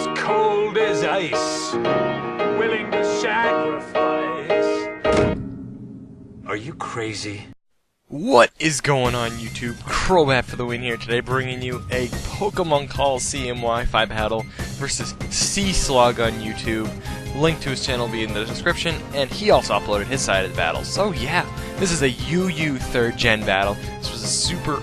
as cold as ice, willing to sacrifice. Are you crazy? What is going on, YouTube? Crobat for the win here today, bringing you a Pokémon Colosseum Wi-Fi battle versus SeaSlug on YouTube. Link to his channel will be in the description, and he also uploaded his side of the battle. So yeah, this is a UU 3rd Gen battle. This was a super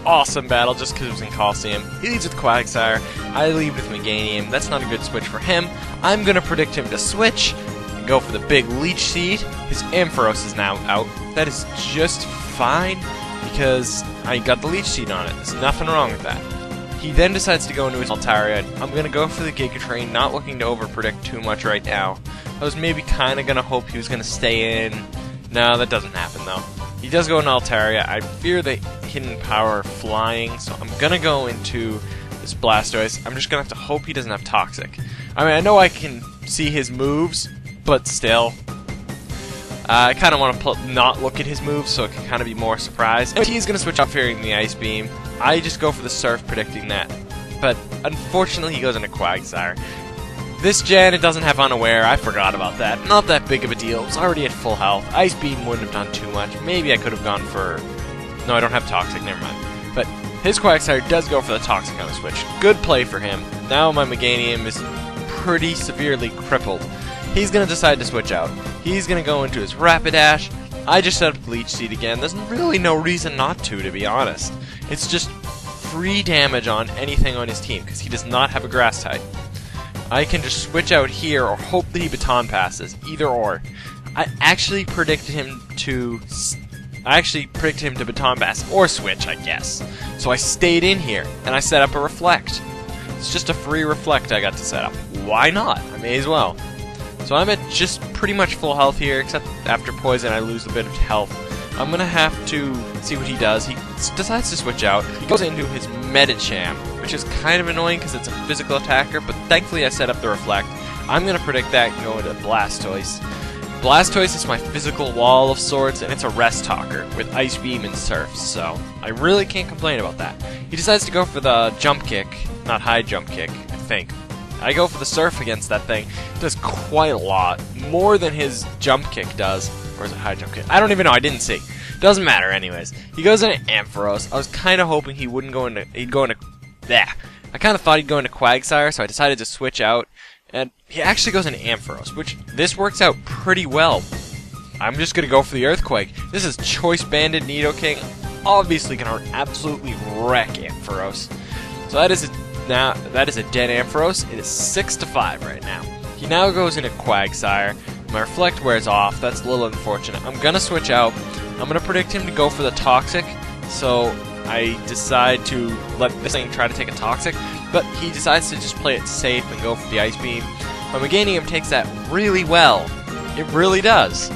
awesome battle just because it was in Colosseum. He leads with Quagsire, I lead with Meganium. That's not a good switch for him. I'm going to predict him to switch and go for the big Leech Seed. His Ampharos is now out. That is just fine because I got the Leech Seed on it. There's nothing wrong with that. He then decides to go into his Altaria. I'm going to go for the Giga Train, not looking to over-predict too much right now. I was maybe kind of going to hope he was going to stay in. No, that doesn't happen though. He does go into Altaria. I fear the hidden power flying, so I'm going to go into this Blastoise. I'm just going to have to hope he doesn't have Toxic. I mean, I know I can see his moves, but still. I kind of want to not look at his moves so it can kind of be more surprised. And he's going to switch out fearing the Ice Beam. I just go for the Surf predicting that. But unfortunately he goes into Quagsire. This gen, it doesn't have Unaware. I forgot about that. Not that big of a deal. It was already at full health. Ice Beam wouldn't have done too much. Maybe I could have gone for... No, I don't have Toxic. Never mind. But his Quagsire does go for the Toxic on the switch. Good play for him. Now my Meganium is pretty severely crippled. He's going to decide to switch out. He's going to go into his Rapidash. I just set up Leech Seed again. There's really no reason not to be honest. It's just free damage on anything on his team, because he does not have a Grass type. I can just switch out here or hope that he Baton Passes. Either or. I actually predicted him to Baton Pass or switch, I guess. So I stayed in here, and I set up a Reflect. It's just a free Reflect I got to set up. Why not? I may as well. So I'm at just pretty much full health here, except after Poison I lose a bit of health. I'm going to have to see what he does. He decides to switch out. He goes into his Medicham, which is kind of annoying because it's a physical attacker, but thankfully I set up the Reflect. I'm going to predict that and go into Blastoise. Blastoise is my physical wall of sorts, and it's a Rest Talker with Ice Beam and Surf, so I really can't complain about that. He decides to go for the Jump Kick, not High Jump Kick, I think. I go for the Surf against that thing. It does quite a lot. More than his Jump Kick does. Or is it High Jump Kick? I don't even know. I didn't see. Doesn't matter anyways. He goes into Ampharos. I was kind of hoping he wouldn't go into... He'd go into... I kind of thought he'd go into Quagsire, so I decided to switch out. And he actually goes into Ampharos, which this works out pretty well. I'm just going to go for the Earthquake. This is Choice Banded Nidoking. Obviously going to absolutely wreck Ampharos. So that is a dead Ampharos. It is 6-5 right now. He now goes into Quagsire. My Reflect wears off. That's a little unfortunate. I'm going to switch out. I'm going to predict him to go for the Toxic. So I decide to let this thing try to take a Toxic. But he decides to just play it safe and go for the Ice Beam. My Meganium takes that really well. It really does.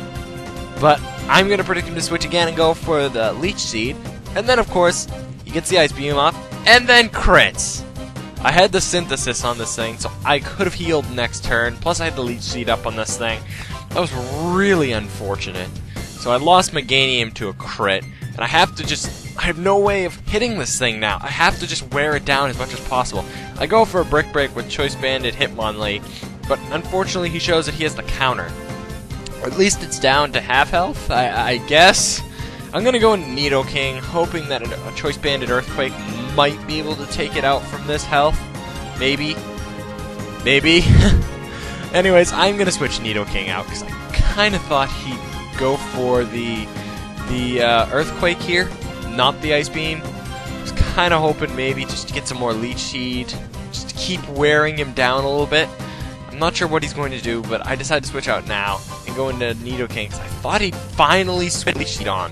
But I'm going to predict him to switch again and go for the Leech Seed. And then, of course, he gets the Ice Beam off. And then crits. I had the Synthesis on this thing, so I could have healed next turn, plus I had the Leech Seed up on this thing. That was really unfortunate. So I lost Meganium to a crit, and I have no way of hitting this thing now. I have to just wear it down as much as possible. I go for a Brick Break with Choice Banded Hitmonlee, but unfortunately he shows that he has the counter. Or at least it's down to half health, I guess. I'm going to go into Nidoking, hoping that a Choice Banded Earthquake might be able to take it out from this health. Maybe. Maybe. Anyways, I'm going to switch Nidoking out, because I kind of thought he'd go for the Earthquake here, not the Ice Beam. I was kind of hoping maybe just to get some more Leech Seed, just to keep wearing him down a little bit. I'm not sure what he's going to do, but I decided to switch out now and go into Nidoking, because I thought he'd finally switch Leech Seed on.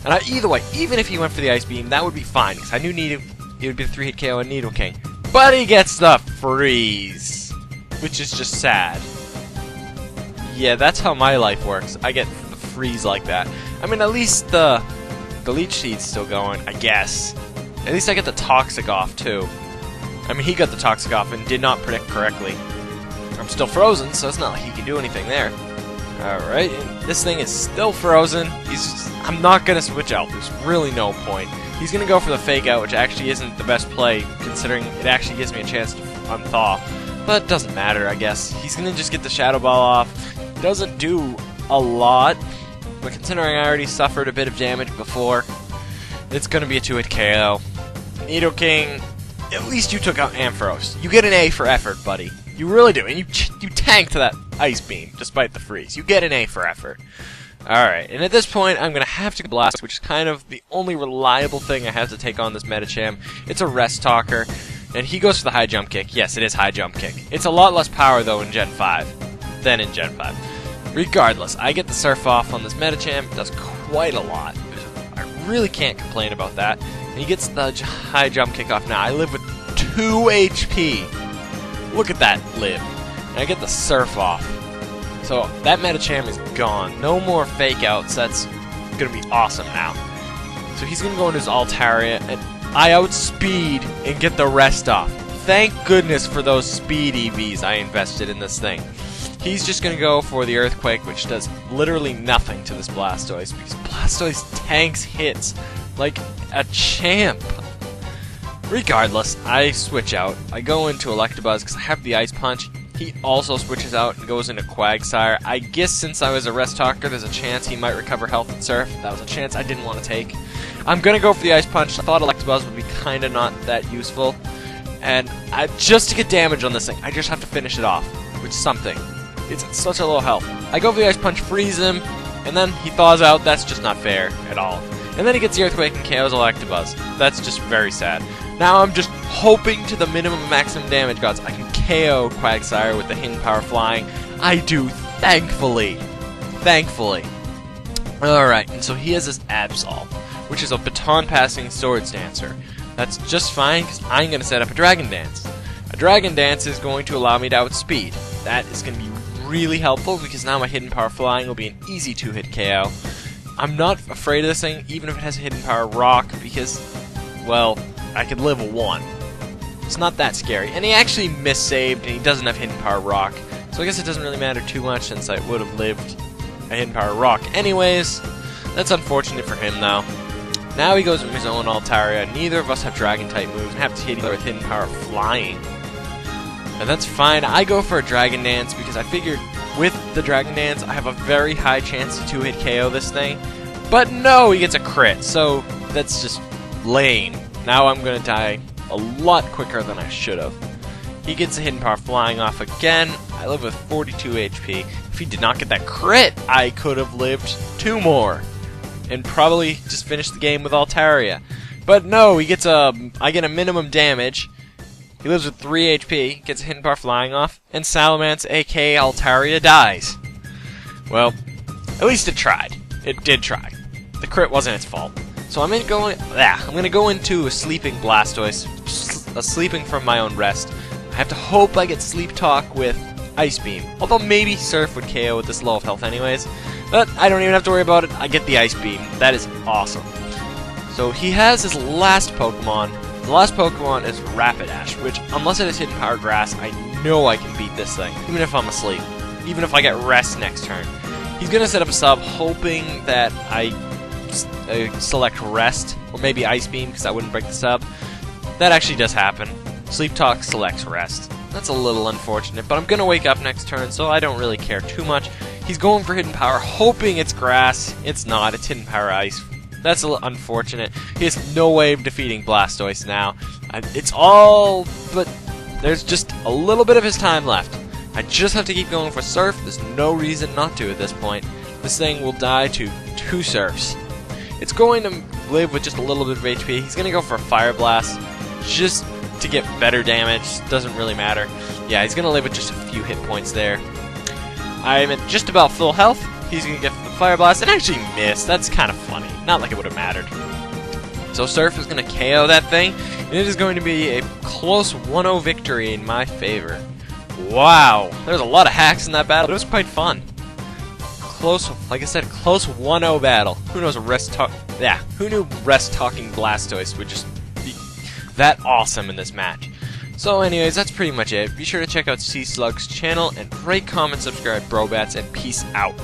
And either way, even if he went for the Ice Beam, that would be fine, because I knew it would be a 3-hit KO on Nidoking. But he gets the Freeze, which is just sad. Yeah, that's how my life works. I get the Freeze like that. I mean, at least the Leech Seed's still going, I guess. At least I get the Toxic off, too. I mean, he got the Toxic off and did not predict correctly. I'm still frozen, so it's not like he can do anything there. Alright, this thing is still frozen. I'm not going to switch out. There's really no point. He's going to go for the Fake Out, which actually isn't the best play, considering it actually gives me a chance to unthaw. but doesn't matter, I guess. He's gonna just get the Shadow Ball off. Doesn't do a lot, but considering I already suffered a bit of damage before, it's gonna be a 2-hit KO. Nidoking, at least you took out Ampharos. You get an A for effort, buddy. You really do, and you tanked that Ice Beam, despite the freeze. You get an A for effort. Alright, and at this point, I'm going to have to Blast, which is kind of the only reliable thing I have to take on this Medicham. It's a Rest Talker, and he goes for the High Jump Kick. Yes, it is High Jump Kick. It's a lot less power, though, in Gen 5 than in Gen 5. Regardless, I get the Surf off on this Medicham. It does quite a lot. I really can't complain about that. And he gets the High Jump Kick off now. I live with 2 HP. Look at that live. And I get the Surf off. So that Medicham is gone. No more fake outs. That's going to be awesome now. So he's going to go into his Altaria, and I outspeed and get the rest off. Thank goodness for those speed EVs I invested in this thing. He's just going to go for the Earthquake, which does literally nothing to this Blastoise, because Blastoise tanks hits like a champ. Regardless, I switch out. I go into Electabuzz because I have the Ice Punch. He also switches out and goes into Quagsire. I guess since I was a Rest Talker, there's a chance he might recover health and Surf. That was a chance I didn't want to take. I'm going to go for the Ice Punch. I thought Electabuzz would be kind of not that useful. And just to get damage on this thing, I just have to finish it off with something. It's at such a low health. I go for the Ice Punch, freeze him, and then he thaws out. That's just not fair at all. And then he gets the Earthquake and KOs Electabuzz. That's just very sad. Now I'm just hoping to the minimum maximum damage gods I can KO Quagsire with the Hidden Power Flying. I do, thankfully. Thankfully. Alright, and so he has this Absol, which is a baton passing Swords Dancer. That's just fine, because I'm going to set up a Dragon Dance. A Dragon Dance is going to allow me to outspeed. That is going to be really helpful, because now my Hidden Power Flying will be an easy 2-hit KO. I'm not afraid of this thing, even if it has a Hidden Power Rock, because, well, I could live a 1. It's not that scary. And he actually missaved, and he doesn't have Hidden Power Rock. So I guess it doesn't really matter too much, since I would have lived a Hidden Power Rock anyways. That's unfortunate for him, though. Now he goes with his own Altaria. Neither of us have Dragon-type moves, and have to hit each other with Hidden Power Flying. And that's fine. I go for a Dragon Dance, because I figured with the Dragon Dance, I have a very high chance to 2-hit KO this thing. But no, he gets a crit, so that's just lame. Now I'm going to die a lot quicker than I should have. He gets a Hidden Power Flying off again. I live with 42 HP. If he did not get that crit, I could have lived 2 more. And probably just finished the game with Altaria. But no, he gets I get a minimum damage. He lives with 3 HP, gets a Hidden Power Flying off, and Salamence, aka Altaria, dies. Well, at least it tried. It did try. The crit wasn't its fault. So I'm going to go into a sleeping Blastoise, sleeping from my own rest. I have to hope I get Sleep Talk with Ice Beam, although maybe Surf would KO with this low of health anyways. But I don't even have to worry about it. I get the Ice Beam. That is awesome. So he has his last Pokemon. The last Pokemon is Rapidash, which, unless it has Hidden Power Grass, I know I can beat this thing, even if I'm asleep, even if I get Rest next turn. He's going to set up a sub, hoping that I select Rest, or maybe Ice Beam, because I wouldn't break the sub. That actually does happen. Sleep Talk selects Rest. That's a little unfortunate, but I'm going to wake up next turn, so I don't really care too much. He's going for Hidden Power, hoping it's Grass. It's not. It's Hidden Power Ice. That's a little unfortunate. He has no way of defeating Blastoise now. It's all, but there's just a little bit of his time left. I just have to keep going for Surf. There's no reason not to at this point. This thing will die to 2 Surfs. It's going to live with just a little bit of HP. He's going to go for a Fire Blast just to get better damage. Doesn't really matter. Yeah, he's going to live with just a few hit points there. I'm at just about full health. He's going to get the Fire Blast and actually miss. That's kind of funny. Not like it would have mattered. So Surf is going to KO that thing, and it is going to be a close 1-0 victory in my favor. Wow. There's a lot of hacks in that battle. It was quite fun. Close, like I said, close 1-0 battle. Who knows who knew Rest Talking Blastoise would just be that awesome in this match. So anyways, that's pretty much it. Be sure to check out SeaSlug's channel, and rate, comment, subscribe, brobats, and peace out.